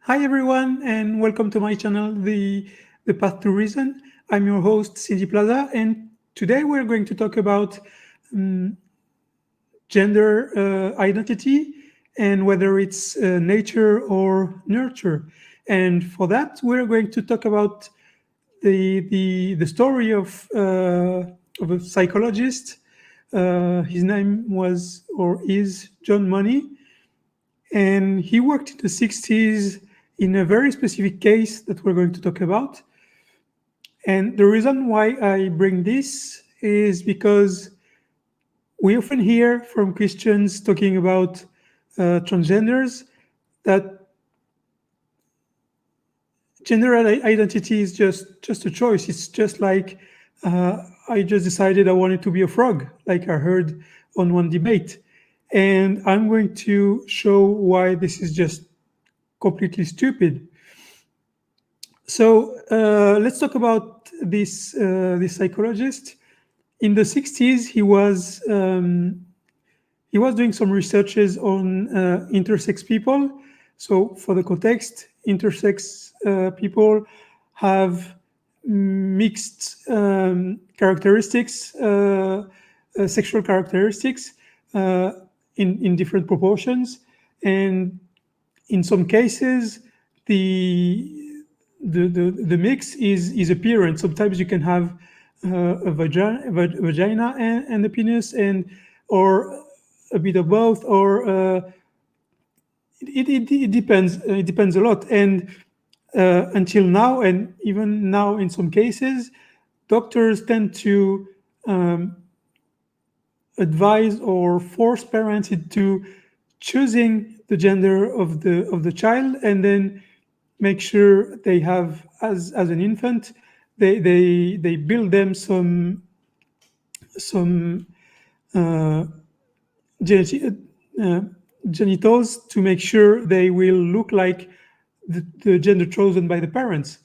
Hi everyone, and welcome to my channel, the Path to Reason. I'm your host, Cindy Plaza, and today we're going to talk about gender identity and whether it's nature or nurture. And for that, we're going to talk about the story of a psychologist. His name was or is John Money, and he worked in the 60s in a very specific case that we're going to talk about. And the reason why I bring this is because we often hear from Christians talking about transgenders that identity is just a choice. It's just like I just decided I wanted to be a frog, like I heard on one debate. And I'm going to show why this is just completely stupid. So let's talk about this psychologist. In the 60s, he was doing some researches on intersex people. So for the context, intersex people have mixed characteristics, sexual characteristics in different proportions, and in some cases, the mix is appearance. Sometimes you can have a vagina and a penis, and or a bit of both, or it depends. It depends a lot. And until now, and even now in some cases, doctors tend to advise or force parents into choosing the gender of the child, and then make sure they have as an infant, they build them some uh, geneti- uh, genitals to make sure they will look like the gender chosen by the parents.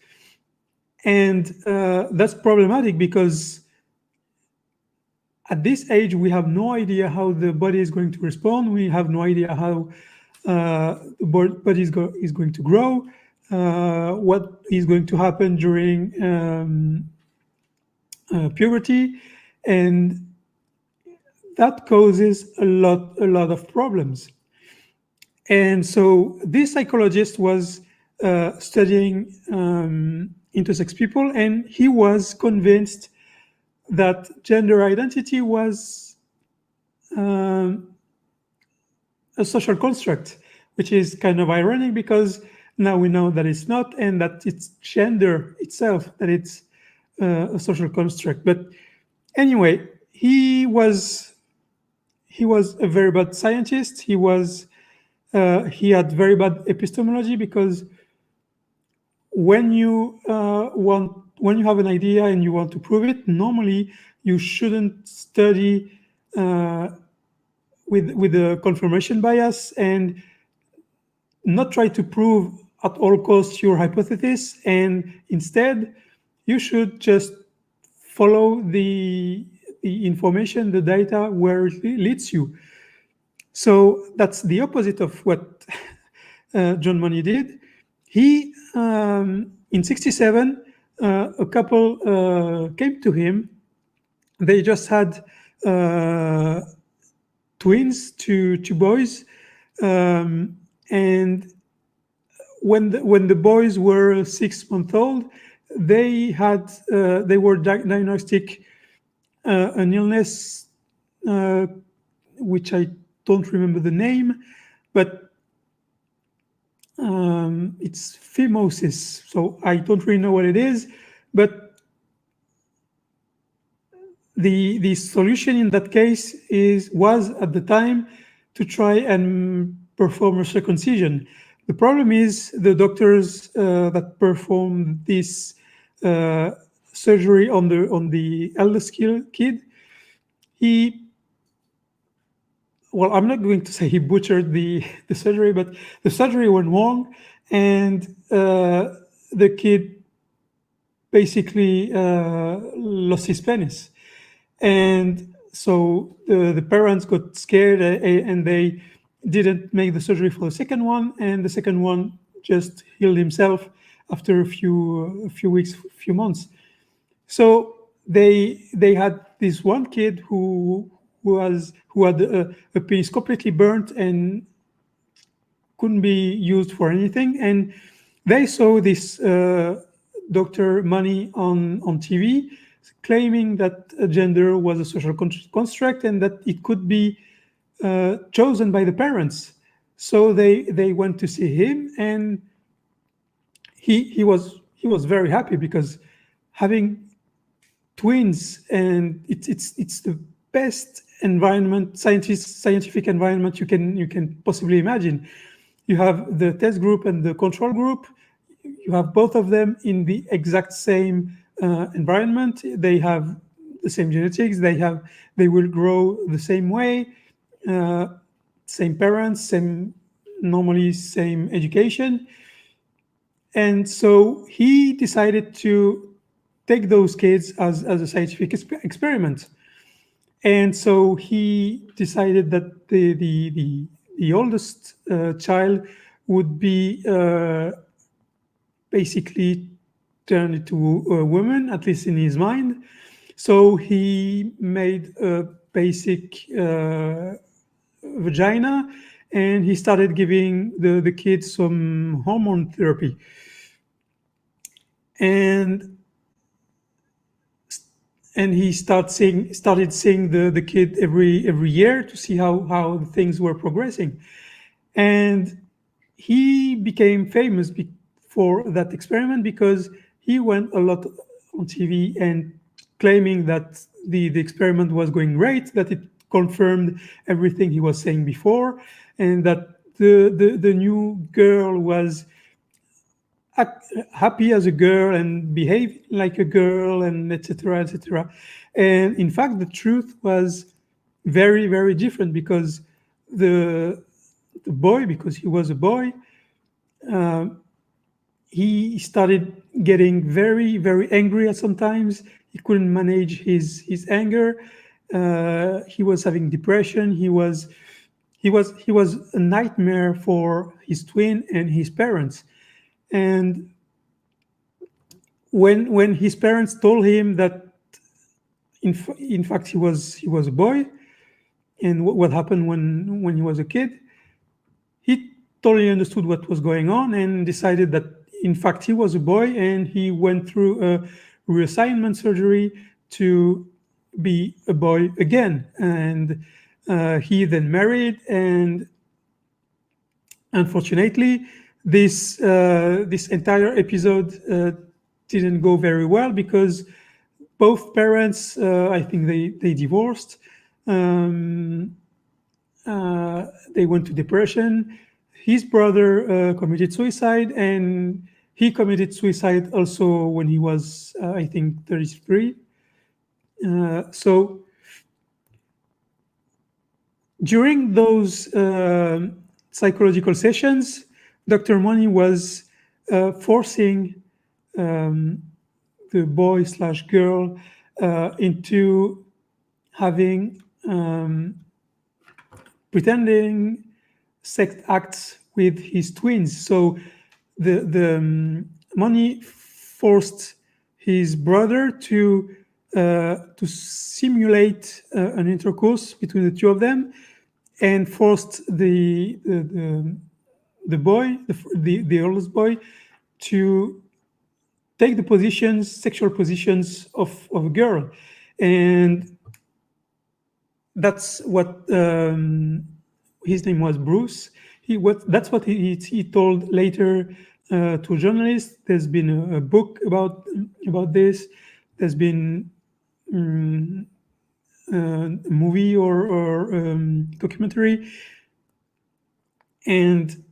And that's problematic because at this age we have no idea how the body is going to respond. We have no idea how the body is going to grow, what is going to happen during puberty, and that causes a lot of problems. And so this psychologist was studying intersex people, and he was convinced that gender identity was a social construct, which is kind of ironic because now we know that it's not, and that it's gender itself, that it's a social construct. But anyway, he was a very bad scientist. He had very bad epistemology, because when you have an idea and you want to prove it, normally you shouldn't study uh, with the confirmation bias and not try to prove at all costs your hypothesis, and instead you should just follow the information, the data, where it leads you. So that's the opposite of what John Money did. He in 67, a couple came to him. They just had uh, twins, two boys, and when the boys were 6 months old, they were diagnostic an illness which I don't remember the name, but it's phimosis. So I don't really know what it is, but the solution in that case was at the time to try and perform a circumcision. The problem is the doctors that perform this uh, surgery on the eldest kid, he well, I'm not going to say he butchered the surgery, but the surgery went wrong, and the kid basically lost his penis. And so the parents got scared, and they didn't make the surgery for the second one, and the second one just healed himself after a few weeks, few months. So they had this one kid who had a penis completely burnt and couldn't be used for anything. And they saw this Dr. Money on TV claiming that gender was a social construct and that it could be chosen by the parents. So they went to see him, and he was very happy because having twins, and it's the best environment, scientific environment you can possibly imagine. You have the test group and the control group. You have both of them in the exact same environment. They have the same genetics. They will grow the same way. uh, Same parents, normally same education. And so he decided to take those kids as a scientific experiment. And so he decided that the oldest child would be basically turned into a woman, at least in his mind. So he made a basic vagina, and he started giving the kids some hormone therapy. And he started seeing the kid every year to see how things were progressing. And he became famous for that experiment because he went a lot on TV and claiming that the experiment was going great, that it confirmed everything he was saying before, and that the new girl was happy as a girl and behaved like a girl, and etc., etc. And in fact, the truth was very, very different, because the boy, because he was a boy, he started getting very, very angry at sometimes. He couldn't manage his anger. He was having depression. He was a nightmare for his twin and his parents. And when his parents told him that in fact he was a boy, and what happened when he was a kid, he totally understood what was going on and decided that in fact he was a boy, and he went through a reassignment surgery to be a boy again. And he then married, and unfortunately this entire episode didn't go very well, because both parents, I think they divorced. um, they went to depression. His brother committed suicide, and he committed suicide also when he was, I think, 33. So during those psychological sessions, Dr. Money was forcing the boy slash girl into having pretending sex acts with his twins. So the Money forced his brother to simulate an intercourse between the two of them, and forced the boy, the oldest boy, to take the sexual positions of a girl. And that's what his name was, Bruce. That's what he told later to a journalist. There's been a book about this. There's been a movie or documentary, and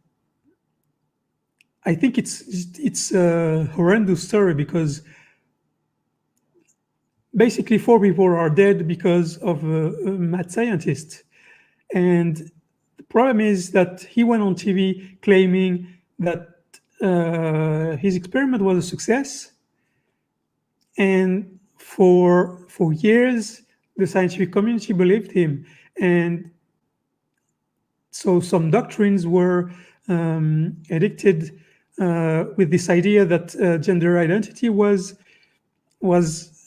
I think it's a horrendous story, because basically 4 people are dead because of a mad scientist. And the problem is that he went on TV claiming that his experiment was a success, and for years the scientific community believed him. And so some doctrines were addicted with this idea that gender identity was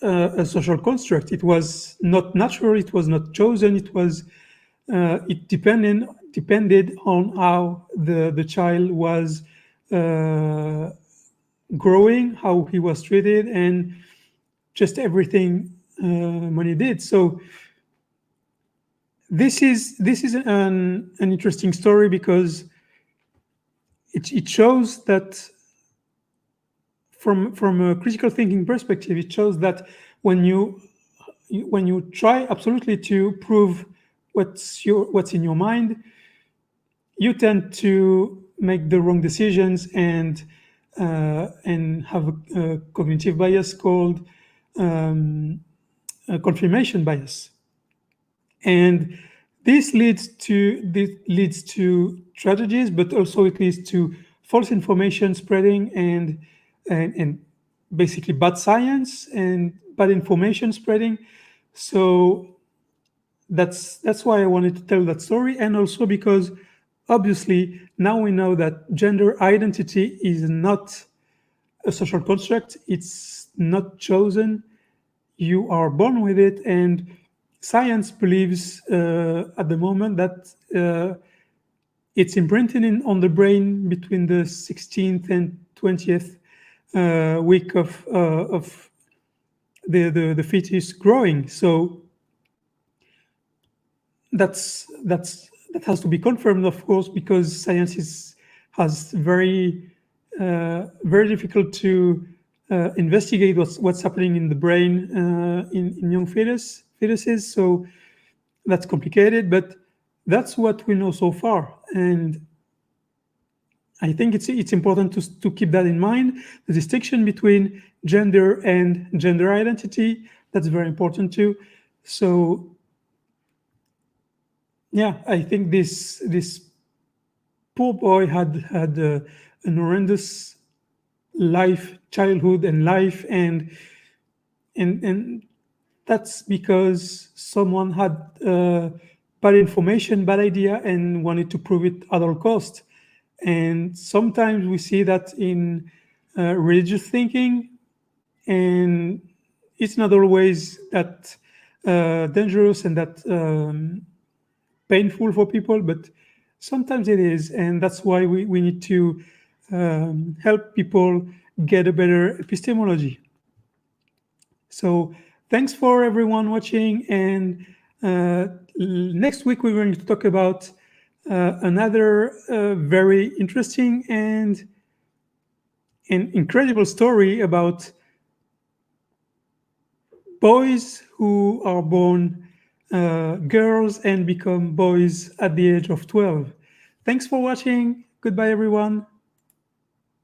a social construct. It was not natural. It was not chosen. It depended on how the child was growing, how he was treated, and just everything money did. So this is an interesting story because it shows that from a critical thinking perspective, it shows that when you try absolutely to prove what's in your mind, you tend to make the wrong decisions and have a cognitive bias called a confirmation bias. And this leads to tragedies, but also it leads to false information spreading and basically bad science and bad information spreading. So that's why I wanted to tell that story, and also because obviously now we know that gender identity is not a social construct. It's not chosen. You are born with it, and science believes at the moment that it's imprinted on the brain between the 16th and 20th week of the fetus growing. So that has to be confirmed, of course, because science has very difficult to investigate what's happening in the brain in young fetuses. So that's complicated, but that's what we know so far. And I think it's important to keep that in mind. The distinction between gender and gender identity, that's very important too. So yeah, I think this poor boy had an horrendous childhood and life, and that's because someone had bad information, bad idea, and wanted to prove it at all cost. And sometimes we see that in religious thinking, and it's not always that dangerous and that painful for people, but sometimes it is, and that's why we need to help people get a better epistemology. So thanks for everyone watching, and next week we're going to talk about another very interesting and an incredible story about boys who are born girls and become boys at the age of 12. Thanks for watching. Goodbye, everyone.